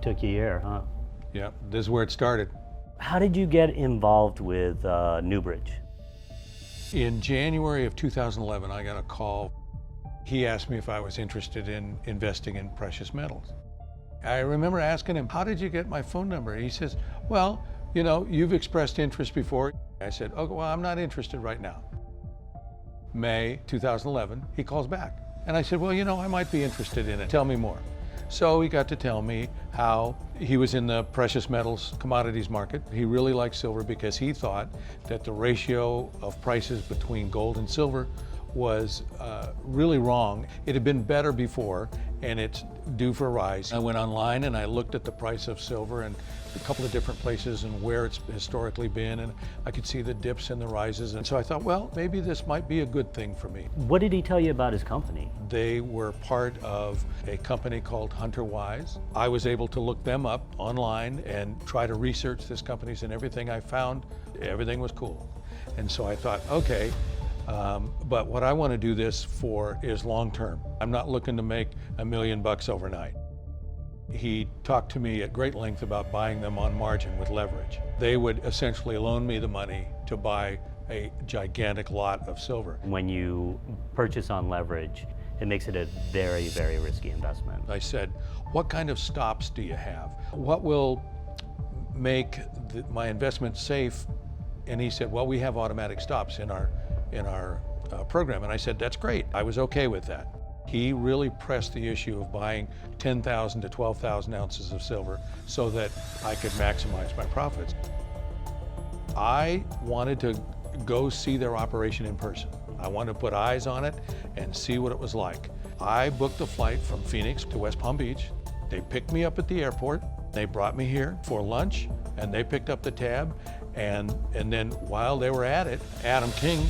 took you here, huh? Yeah, this is where it started. How did you get involved with Newbridge? In January of 2011, I got a call. He asked me if I was interested in investing in precious metals. I remember asking him, how did you get my phone number? He says, well, you know, you've expressed interest before. I said, oh, well, I'm not interested right now. May 2011, he calls back. And I said, well, you know, I might be interested in it. Tell me more. So he got to tell me how he was in the precious metals commodities market. He really liked silver because he thought that the ratio of prices between gold and silver was really wrong. It had been better before, and it's due for a rise. I went online and I looked at the price of silver and a couple of different places and where it's historically been, and I could see the dips and the rises. And so I thought, well, maybe this might be a good thing for me. What did he tell you about his company? They were part of a company called Hunter Wise. I was able to look them up online and try to research this company, and everything I found, everything was cool. And so I thought, okay, but what I want to do this for is long term. I'm not looking to make $1 million overnight. He talked to me at great length about buying them on margin with leverage. They would essentially loan me the money to buy a gigantic lot of silver. When you purchase on leverage, it makes it a very, very risky investment. I said, what kind of stops do you have? What will make my investment safe? And he said, well, we have automatic stops in our program. And I said, that's great. I was okay with that. He really pressed the issue of buying 10,000 to 12,000 ounces of silver so that I could maximize my profits. I wanted to go see their operation in person. I wanted to put eyes on it and see what it was like. I booked a flight from Phoenix to West Palm Beach. They picked me up at the airport. They brought me here for lunch, and they picked up the tab. And then while they were at it, Adam King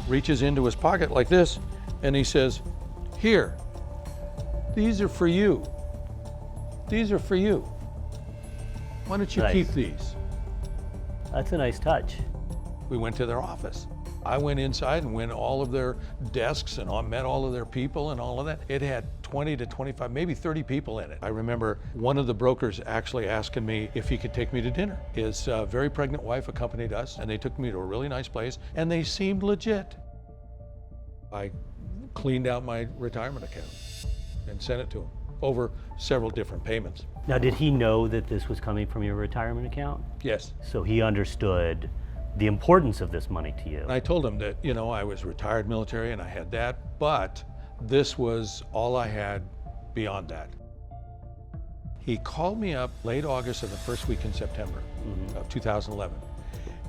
reaches into his pocket like this, and he says, here, these are for you. These are for you. Why don't you keep these? That's a nice touch. We went to their office. I went inside and went all of their desks and met all of their people and all of that. It had 20 to 25, maybe 30 people in it. I remember one of the brokers actually asking me if he could take me to dinner. His very pregnant wife accompanied us, and they took me to a really nice place, and they seemed legit. I cleaned out my retirement account and sent it to him over several different payments. Now, did he know that this was coming from your retirement account? Yes. So he understood the importance of this money to you. And I told him that, you know, I was retired military and I had that, but this was all I had beyond that. He called me up late August of the first week in September of 2011.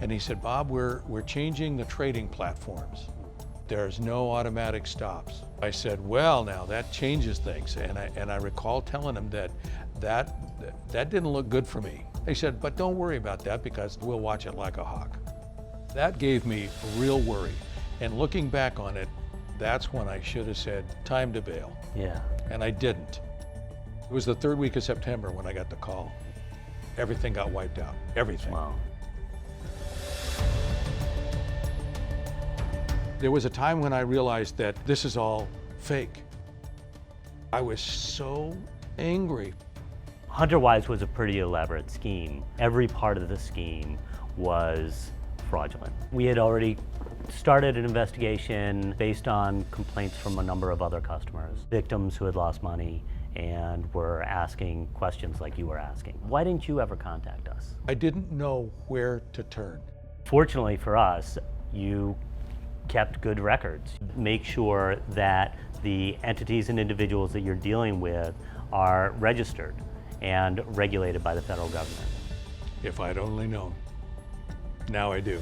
And he said, Bob, we're changing the trading platforms. There's no automatic stops. I said, well, now that changes things. And I recall telling him that didn't look good for me. He said, but don't worry about that because we'll watch it like a hawk. That gave me a real worry. And looking back on it, that's when I should have said, time to bail. Yeah. And I didn't. It was the third week of September when I got the call. Everything got wiped out, everything. Wow. There was a time when I realized that this is all fake. I was so angry. Hunter Wise was a pretty elaborate scheme. Every part of the scheme was fraudulent. We had already started an investigation based on complaints from a number of other customers, victims who had lost money and were asking questions like you were asking. Why didn't you ever contact us? I didn't know where to turn. Fortunately for us, you kept good records. Make sure that the entities and individuals that you're dealing with are registered and regulated by the federal government. If I'd only known. Now I do.